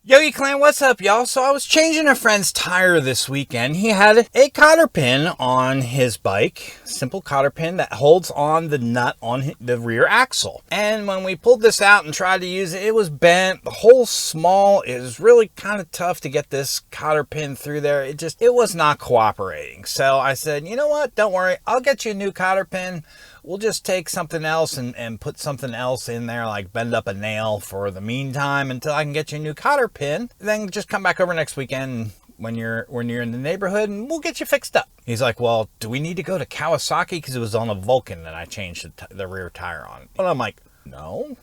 Yogi Clan, what's up, y'all? So I was changing a friend's tire this weekend. He had a cotter pin on his bike, simple cotter pin that holds on the nut on the rear axle. And when we pulled this out and tried to use it, it was bent. The hole small. It was really kind of tough to get this cotter pin through there. It was not cooperating. So I said, you know what? Don't worry. I'll get you a new cotter pin. We'll just take something else and put something else in there, like bend up a nail for the meantime until I can get you a new cotter pin. Then just come back over next weekend when you're in the neighborhood and we'll get you fixed up. He's like, well, do we need to go to Kawasaki? Because it was on a Vulcan that I changed the rear tire on. And I'm like, no,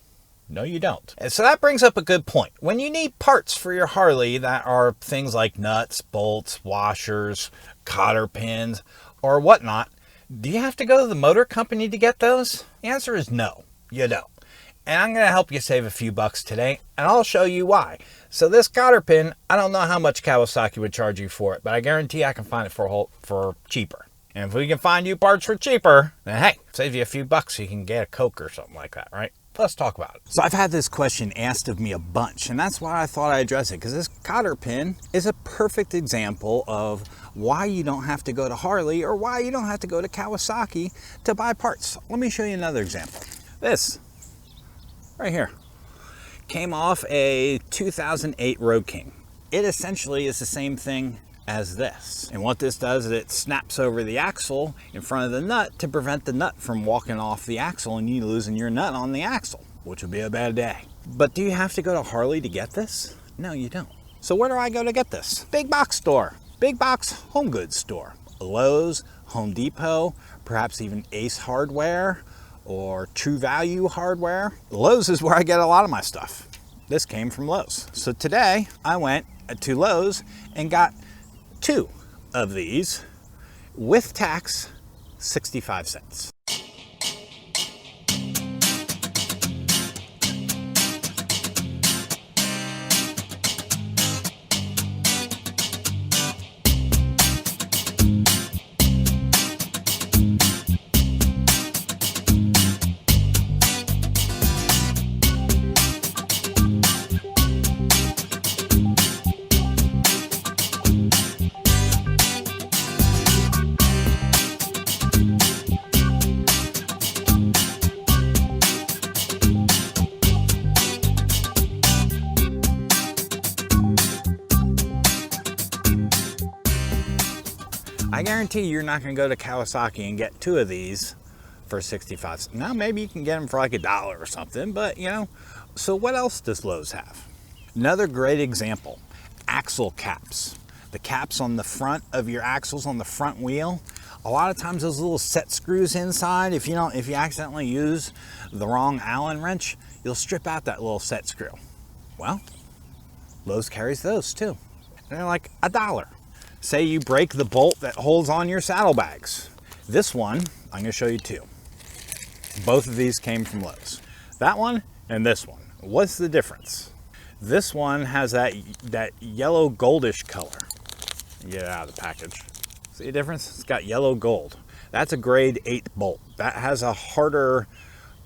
you don't. And so that brings up a good point. When you need parts for your Harley that are things like nuts, bolts, washers, cotter pins, or whatnot, do you have to go to the motor company to get those? The answer is no, you don't. And I'm going to help you save a few bucks today, and I'll show you why. So this cotter pin, I don't know how much Kawasaki would charge you for it, but I guarantee I can find it for cheaper. And if we can find you parts for cheaper, then hey, save you a few bucks so you can get a Coke or something like that, right? Let's talk about it. So I've had this question asked of me a bunch, and that's why I thought I'd address it, because this cotter pin is a perfect example of why you don't have to go to Harley or why you don't have to go to Kawasaki to buy parts. Let me show you another example. This right here came off a 2008 Road King. It essentially is the same thing as this. And what this does is it snaps over the axle in front of the nut to prevent the nut from walking off the axle and you losing your nut on the axle, which would be a bad day. But do you have to go to Harley to get this? No, you don't. So where do I go to get this? Big box store, big box home goods store. Lowe's, Home Depot, perhaps even Ace Hardware or True Value Hardware. Lowe's is where I get a lot of my stuff. This came from Lowe's. So today I went to Lowe's and got 2 of these with tax, 65 cents. I guarantee you're not going to go to Kawasaki and get 2 of these for 65 cents. Now, maybe you can get them for like $1 or something, but you know, so what else does Lowe's have? Another great example, axle caps. The caps on the front of your axles on the front wheel. A lot of times those little set screws inside, if you accidentally use the wrong Allen wrench, you'll strip out that little set screw. Well, Lowe's carries those too. And they're like $1. Say you break the bolt that holds on your saddlebags. This one, I'm going to show you 2. Both of these came from Lowe's. That one and this one. What's the difference? This one has that yellow goldish color. Get it out of the package. See the difference? It's got yellow gold. That's a grade 8 bolt. That has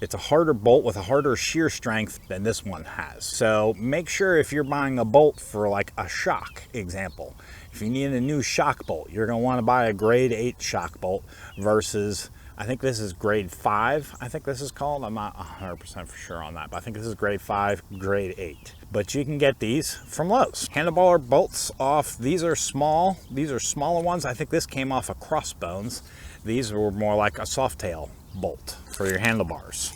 it's a harder bolt with a harder shear strength than this one has. So make sure if you're buying a bolt for like a shock example, if you need a new shock bolt, you're going to want to buy a grade 8 shock bolt versus, I think this is grade 5, I think this is called. I'm not 100% for sure on that, but I think this is grade 5, grade 8. But you can get these from Lowe's. Handlebar bolts off, these are small. These are smaller ones. I think this came off of Crossbones. These were more like a soft tail bolt for your handlebars.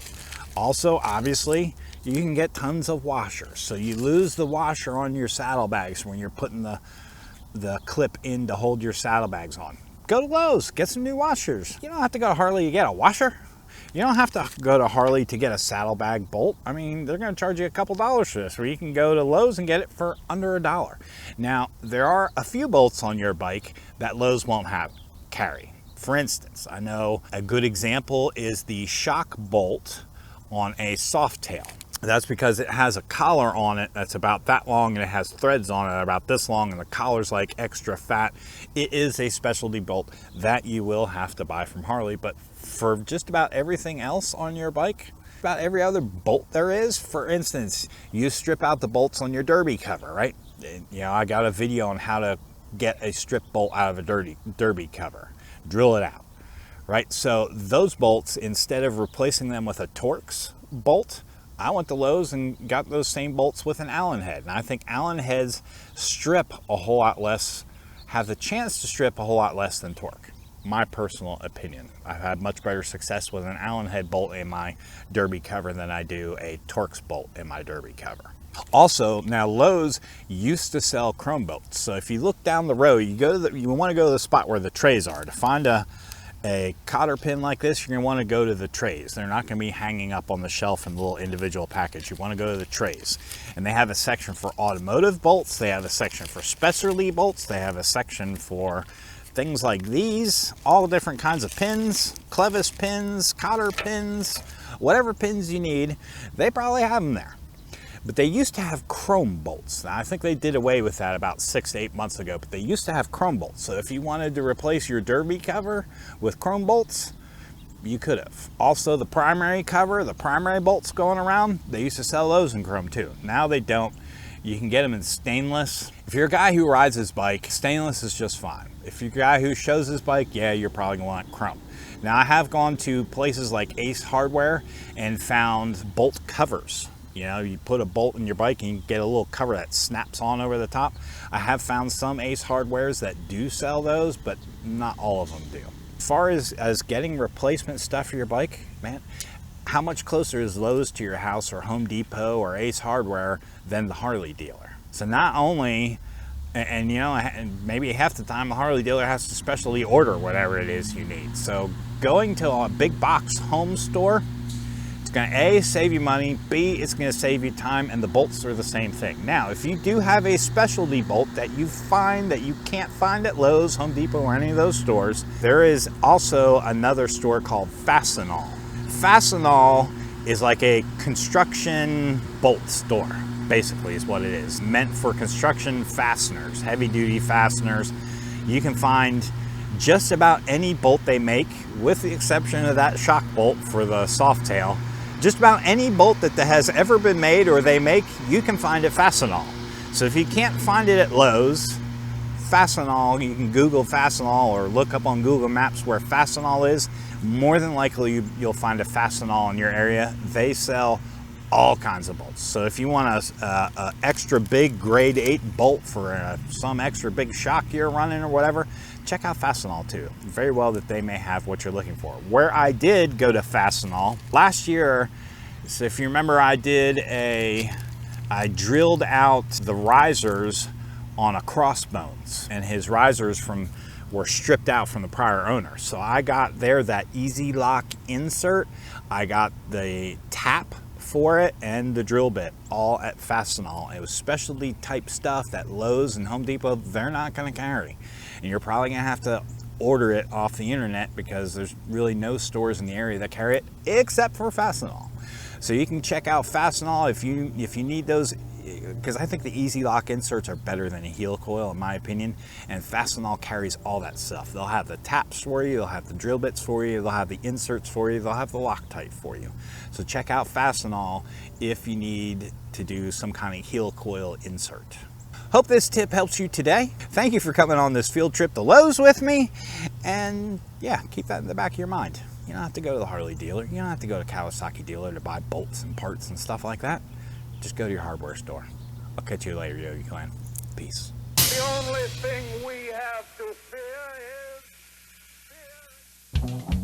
Also, obviously, you can get tons of washers. So you lose the washer on your saddlebags when you're putting the clip in to hold your saddlebags on. Go to Lowe's, get some new washers. You don't have to go to Harley to get a washer. You don't have to go to Harley to get a saddlebag bolt. I mean, they're going to charge you a couple dollars for this, where you can go to Lowe's and get it for under $1. Now, there are a few bolts on your bike that Lowe's won't carry. For instance, I know a good example is the shock bolt on a soft tail. That's because it has a collar on it that's about that long and it has threads on it about this long and the collar's like extra fat. It is a specialty bolt that you will have to buy from Harley, but for just about everything else on your bike, about every other bolt there is. For instance, you strip out the bolts on your derby cover, right? You know, I got a video on how to get a strip bolt out of a derby cover. Drill it out, right? So those bolts, instead of replacing them with a Torx bolt, I went to Lowe's and got those same bolts with an Allen head. And I think Allen heads strip a whole lot less, have the chance to strip a whole lot less than Torque. My personal opinion. I've had much better success with an Allen head bolt in my derby cover than I do a Torx bolt in my derby cover. Also, now Lowe's used to sell chrome bolts. So if you look down the road, you want to go to the spot where the trays are. To find a cotter pin like this, you're going to want to go to the trays. They're not going to be hanging up on the shelf in a little individual package. You want to go to the trays. And they have a section for automotive bolts. They have a section for specialty bolts. They have a section for things like these, all different kinds of pins, clevis pins, cotter pins, whatever pins you need, they probably have them there. But they used to have chrome bolts. Now, I think they did away with that about 6 to 8 months ago, but they used to have chrome bolts. So if you wanted to replace your derby cover with chrome bolts, you could have. Also, the primary cover, the primary bolts going around, they used to sell those in chrome too. Now they don't. You can get them in stainless. If you're a guy who rides his bike, stainless is just fine. If you're a guy who shows his bike, yeah, you're probably gonna want chrome. Now, I have gone to places like Ace Hardware and found bolt covers. You know, you put a bolt in your bike and you get a little cover that snaps on over the top. I have found some Ace Hardwares that do sell those, but not all of them do. As far as getting replacement stuff for your bike, man, how much closer is Lowe's to your house, or Home Depot or Ace Hardware, than the Harley dealer? So not only, and you know, maybe half the time the Harley dealer has to specially order whatever it is you need. So going to a big box home store, it's going to A, save you money, B, it's going to save you time, and the bolts are the same thing. Now, if you do have a specialty bolt that you find that you can't find at Lowe's, Home Depot, or any of those stores, there is also another store called Fastenal. Fastenal is like a construction bolt store, basically is what it is. Meant for construction fasteners, heavy duty fasteners. You can find just about any bolt they make, with the exception of that shock bolt for the soft tail. Just about any bolt that has ever been made or they make, you can find at Fastenal. So if you can't find it at Lowe's, Fastenal, you can Google Fastenal or look up on Google Maps where Fastenal is. More than likely you'll find a Fastenal in your area. They sell all kinds of bolts. So if you want a extra big grade 8 bolt for some extra big shock you're running or whatever, check out Fastenal too. Very well that they may have what you're looking for. Where I did go to Fastenal last year, so if you remember, I drilled out the risers on a Crossbones, and his risers were stripped out from the prior owner. So I got there that easy lock insert, I got the tap for it, and the drill bit, all at Fastenal. It was specialty type stuff that Lowe's and Home Depot, they're not going to carry. And you're probably going to have to order it off the internet, because there's really no stores in the area that carry it except for Fastenal. So you can check out Fastenal if you need those, because I think the easy lock inserts are better than a heel coil in my opinion, and Fastenal carries all that stuff. They'll have the taps for you, they'll have the drill bits for you, they'll have the inserts for you, they'll have the Loctite for you. So check out Fastenal if you need to do some kind of heel coil insert. Hope this tip helps you today. Thank you for coming on this field trip to Lowe's with me, and yeah, keep that in the back of your mind. You don't have to go to the Harley dealer, you don't have to go to Kawasaki dealer to buy bolts and parts and stuff like that. Just go to your hardware store. I'll catch you later, Yogi Clan. Peace. The only thing we have to fear is fear.